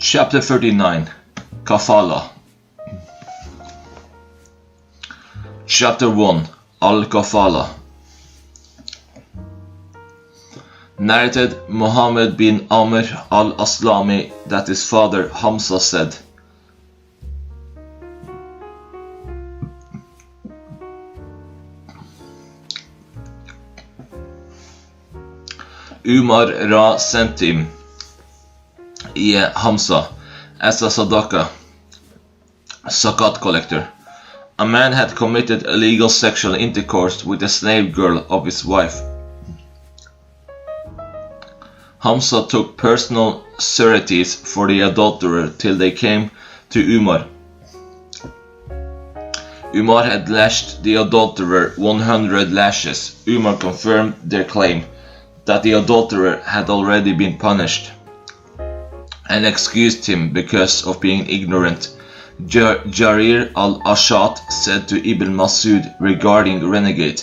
Chapter 39. Kafalah. Chapter 1. Al-Kafalah. Narrated Muhammad bin Amr al-Aslami that his father Hamza said, Umar ra sent him Hamza as a zakat collector. A man had committed illegal sexual intercourse with a slave girl of his wife. Hamza took personal sureties for the adulterer till they came to Umar. Umar had lashed the adulterer 100 lashes. Umar confirmed their claim that the adulterer had already been punished and excused him because of being ignorant. Jarir al-Ashat said to Ibn Masud regarding renegade,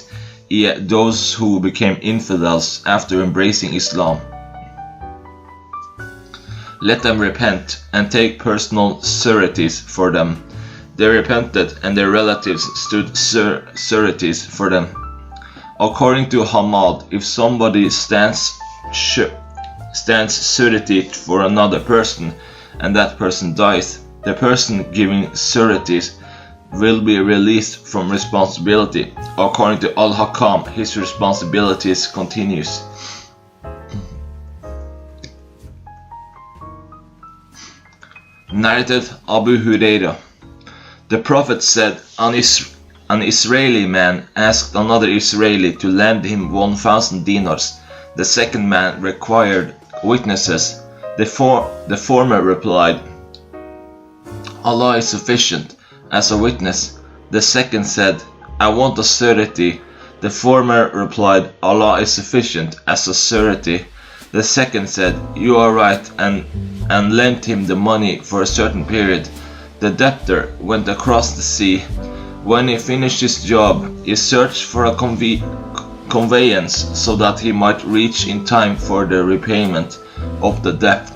those who became infidels after embracing Islam. Let them repent and take personal sureties for them. They repented and their relatives stood sureties for them. According to Hamad, if somebody stands surety for another person and that person dies, the person giving sureties will be released from responsibility. According to Al-Hakam, his responsibilities continues. Narrated Abu Huraira. The Prophet said, an Israeli man asked another Israeli to lend him 1,000 dinars. The second man required witnesses. The former replied, Allah is sufficient as a witness. The second said, I want a surety. The former replied, Allah is sufficient as a surety. The second said, you are right, and lent him the money for a certain period. The debtor went across the sea. When he finished his job, he searched for a conveyance so that he might reach in time for the repayment of the debt.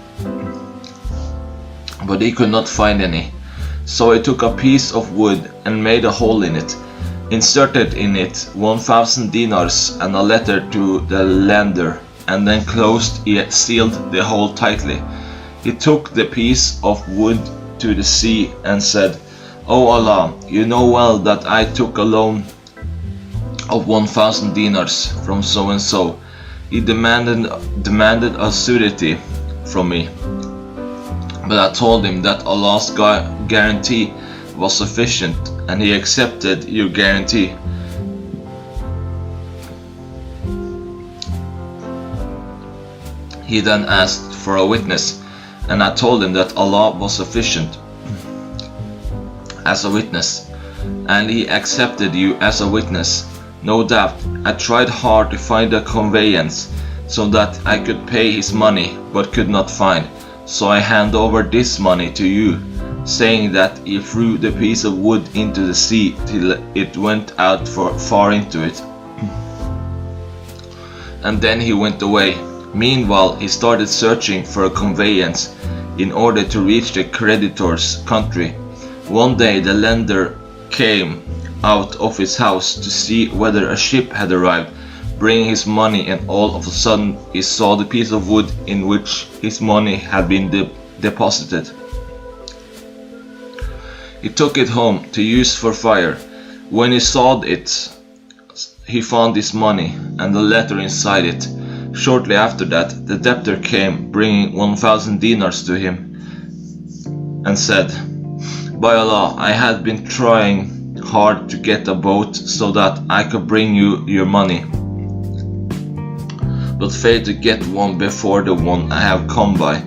But he could not find any. So he took a piece of wood and made a hole in it, inserted in it 1,000 dinars and a letter to the lender, and then sealed the hole tightly. He took the piece of wood to the sea and said, O Allah, you know well that I took a loan of 1,000 dinars from so and so. He demanded a surety from me, but I told him that Allah's guarantee was sufficient, and he accepted your guarantee. He then asked for a witness, and I told him that Allah was sufficient as a witness, and he accepted you as a witness. No doubt, I tried hard to find a conveyance so that I could pay his money, but could not find. So I hand over this money to you, saying that he threw the piece of wood into the sea till it went out far into it. And then he went away. Meanwhile, he started searching for a conveyance in order to reach the creditor's country. One day the lender came out of his house to see whether a ship had arrived, bringing his money, and all of a sudden he saw the piece of wood in which his money had been deposited. He took it home to use for fire. When he saw it, he found his money and the letter inside it. Shortly after that, the debtor came, bringing 1,000 dinars to him, and said, By Allah, I had been trying hard to get a boat so that I could bring you your money, but failed to get one before the one I have come by.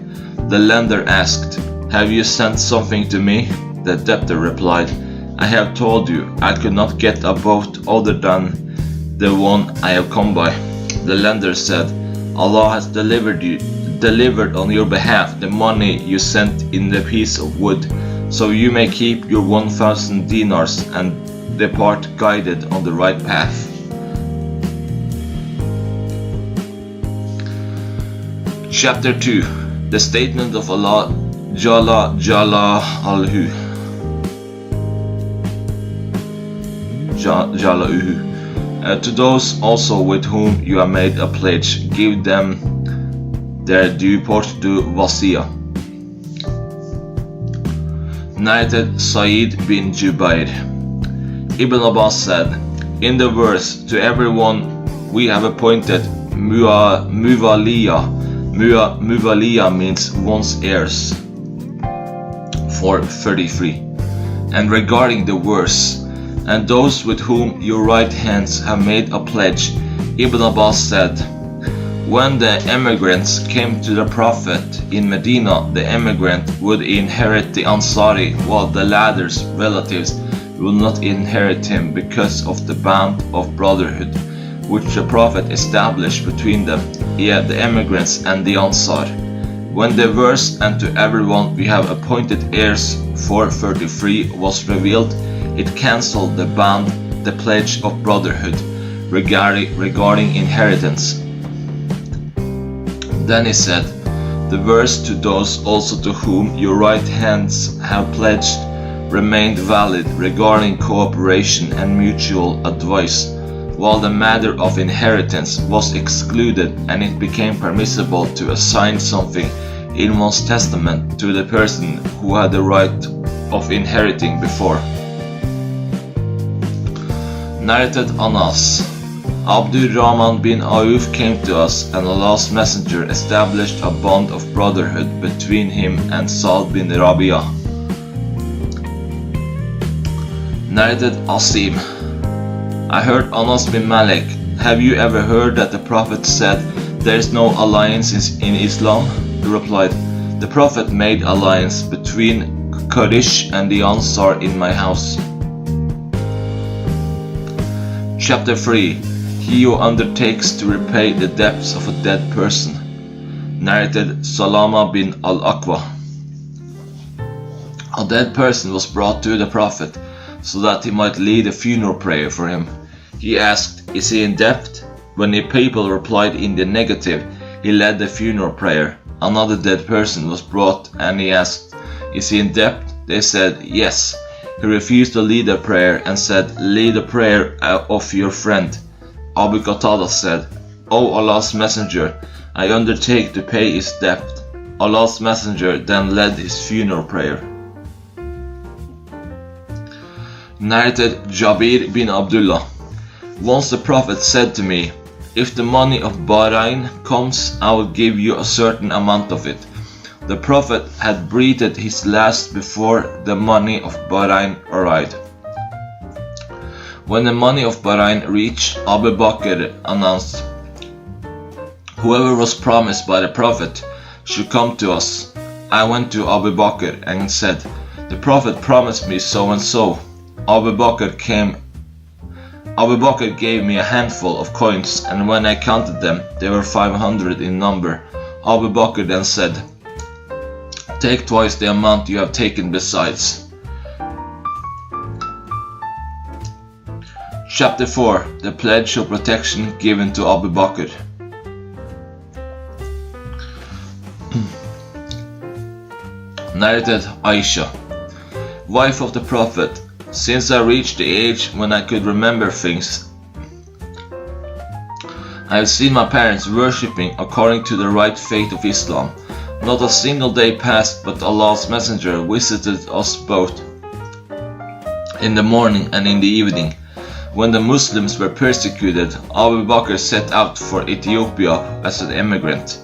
The lender asked, Have you sent something to me? The debtor replied, I have told you I could not get a boat other than the one I have come by. The lender said, Allah has delivered on your behalf the money you sent in the piece of wood, so you may keep your 1,000 dinars and depart guided on the right path. Chapter 2. The statement of Allah To those also with whom you have made a pledge, give them their due portion to Wasiya. Narrated Sa'id bin Jubair. Ibn Abbas said, in the verse, to everyone we have appointed Muwaliya. Muwaliya means one's heirs. 433. And regarding the verse, and those with whom your right hands have made a pledge, Ibn Abbas said, when the emigrants came to the Prophet in Medina, the emigrant would inherit the Ansari, while the latter's relatives would not inherit him because of the band of brotherhood which the Prophet established between them, the emigrants and the Ansar. When the verse, and to everyone we have appointed heirs, 433, was revealed, it cancelled the band, the pledge of brotherhood, regarding inheritance. Then he said, the verse, to those also to whom your right hands have pledged, remained valid regarding cooperation and mutual advice, while the matter of inheritance was excluded, and it became permissible to assign something in one's testament to the person who had the right of inheriting before. Narrated Anas. Abdurrahman bin Auf came to us, and Allah's Messenger established a bond of brotherhood between him and Sa'd bin Rabi'ah. Narrated Asim. I heard Anas bin Malik, have you ever heard that the Prophet said, there is no alliance in Islam? He replied, the Prophet made alliance between Quraysh and the Ansar in my house. Chapter 3. He who undertakes to repay the debts of a dead person. Narrated Salama bin al-Aqwa. A dead person was brought to the Prophet so that he might lead a funeral prayer for him. He asked, is he in debt? When the people replied in the negative, he led the funeral prayer. Another dead person was brought, and he asked, is he in debt? They said, yes. He refused to lead the prayer and said, lead the prayer of your friend. Abu Qatada said, O Allah's Messenger, I undertake to pay his debt. Allah's Messenger then led his funeral prayer. Narrated Jabir bin Abdullah. Once the Prophet said to me, if the money of Bahrain comes, I will give you a certain amount of it. The Prophet had breathed his last before the money of Bahrain arrived. When the money of Bahrain reached, Abu Bakr announced, whoever was promised by the Prophet should come to us. I went to Abu Bakr and said, the Prophet promised me so and so. Abu Bakr gave me a handful of coins, and when I counted them, they were 500 in number. Abu Bakr then said, take twice the amount you have taken besides. Chapter 4. The pledge of protection given to Abu Bakr. Narrated Aisha. Wife of the Prophet, since I reached the age when I could remember things, I have seen my parents worshipping according to the right faith of Islam. Not a single day passed but Allah's Messenger visited us both in the morning and in the evening. When the Muslims were persecuted, Abu Bakr set out for Ethiopia as an emigrant.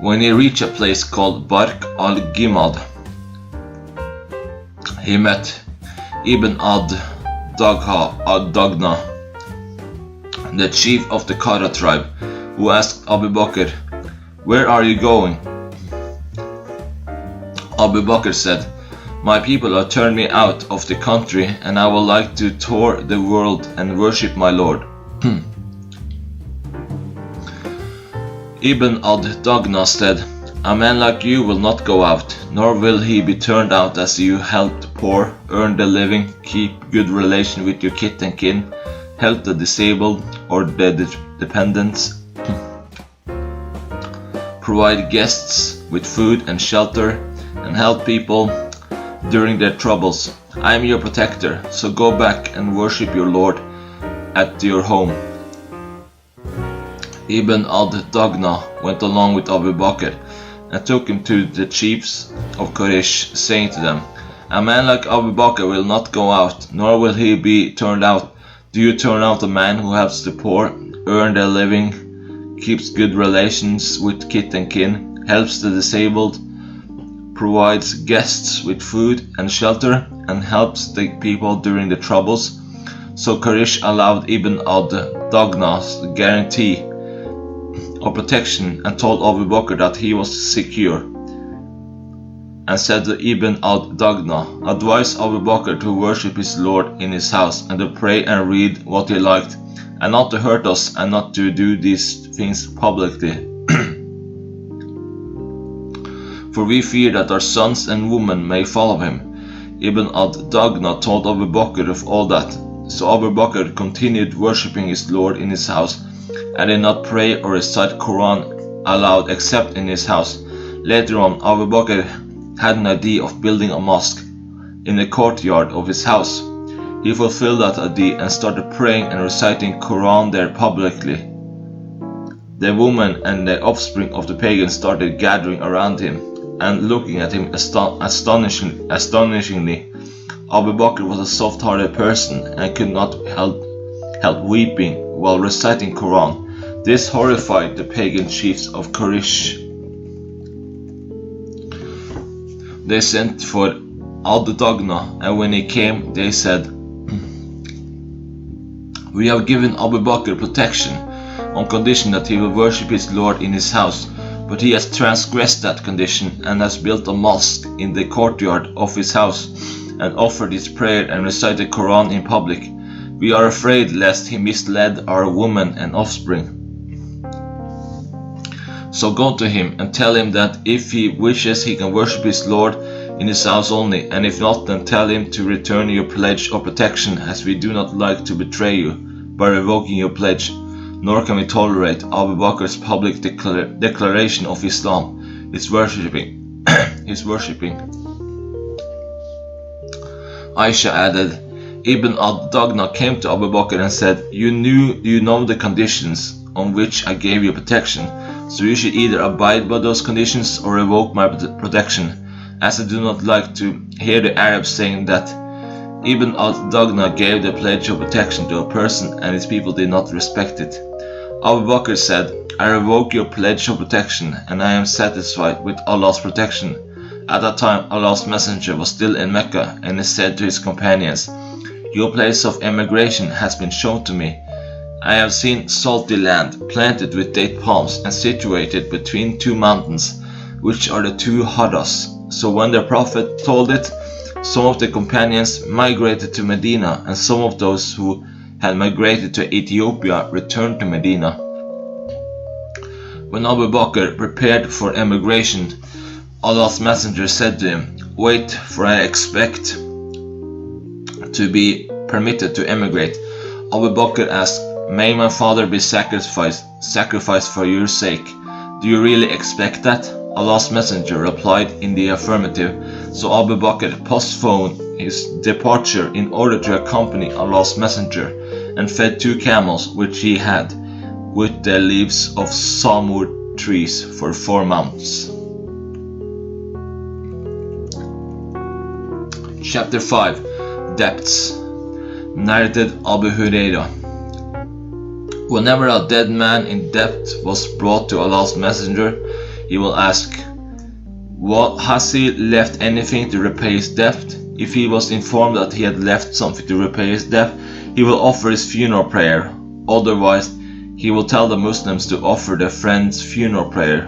When he reached a place called Bark al-Gimad, he met Ibn Dagna, the chief of the Qara tribe, who asked Abu Bakr, where are you going? Abu Bakr said, my people have turned me out of the country, and I would like to tour the world and worship my Lord. Ibn Dagna said, A man like you will not go out, nor will he be turned out as you help the poor, earn the living, keep good relation with your kith and kin, help the disabled or the dependents, provide guests with food and shelter, and help people during their troubles. I am your protector, so go back and worship your Lord at your home. Ibn ad-Dagna went along with Abu Bakr and took him to the chiefs of Quraysh, saying to them, A man like Abu Bakr will not go out, nor will he be turned out. Do you turn out a man who helps the poor, earn their living, keeps good relations with kith and kin, helps the disabled, provides guests with food and shelter, and helps the people during the troubles? So Quraysh allowed Ibn ad-Dagna's guarantee of protection and told Abu Bakr that he was secure, and said to Ibn ad-Dagna, Advise Abu Bakr to worship his Lord in his house, and to pray and read what he liked, and not to hurt us, and not to do these things publicly. For we fear that our sons and women may follow him. Ibn ad-Dagna told Abu Bakr of all that. So Abu Bakr continued worshipping his Lord in his house, and did not pray or recite Quran aloud except in his house. Later on, Abu Bakr had an idea of building a mosque in the courtyard of his house. He fulfilled that idea and started praying and reciting Quran there publicly. The women and the offspring of the pagans started gathering around him and looking at him astonishingly. Abu Bakr was a soft-hearted person and could not help weeping while reciting Quran. This horrified the pagan chiefs of Quraysh. They sent for ad-Dagna, and when he came, they said, We have given Abu Bakr protection on condition that he will worship his Lord in his house, but he has transgressed that condition and has built a mosque in the courtyard of his house and offered his prayer and recited Quran in public. We are afraid lest he misled our women and offspring. So go to him and tell him that if he wishes he can worship his Lord in his house only, and if not, then tell him to return your pledge of protection, as we do not like to betray you by revoking your pledge, nor can we tolerate Abu Bakr's public declaration of Islam, his worshipping. Aisha added, Ibn ad-Dagna came to Abu Bakr and said, You know the conditions on which I gave you protection, so you should either abide by those conditions or revoke my protection, as I do not like to hear the Arabs saying that Ibn ad-Dagna gave the pledge of protection to a person and his people did not respect it. Abu Bakr said, I revoke your pledge of protection, and I am satisfied with Allah's protection. At that time, Allah's messenger was still in Mecca, and he said to his companions, Your place of emigration has been shown to me. I have seen salty land, planted with date palms and situated between two mountains, which are the two Hadas. So when the Prophet told it, some of the companions migrated to Medina, and some of those who had migrated to Ethiopia returned to Medina. When Abu Bakr prepared for emigration, Allah's messenger said to him, Wait, for I expect to be permitted to emigrate. Abu Bakr asked, May my father be sacrificed for your sake. Do you really expect that? Allah's messenger replied in the affirmative, so Abu Bakr postponed his departure in order to accompany Allah's messenger, and fed 2 camels which he had with the leaves of samur trees for 4 months. Chapter 5. Debts. Narrated Abu Hurairah. Whenever a dead man in debt was brought to Allah's messenger, he will ask, Has he left anything to repay his debt? If he was informed that he had left something to repay his debt, he will offer his funeral prayer. Otherwise, he will tell the Muslims to offer their friend's funeral prayer.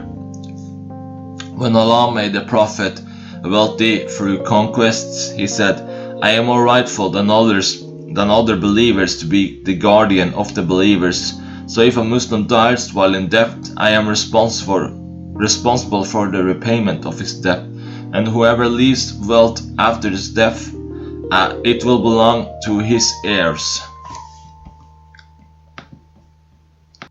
When Allah made the Prophet wealthy through conquests, he said, I am more rightful than other believers to be the guardian of the believers. So if a Muslim dies while in debt, I am responsible responsible for the repayment of his debt, and whoever leaves wealth after his death, it will belong to his heirs.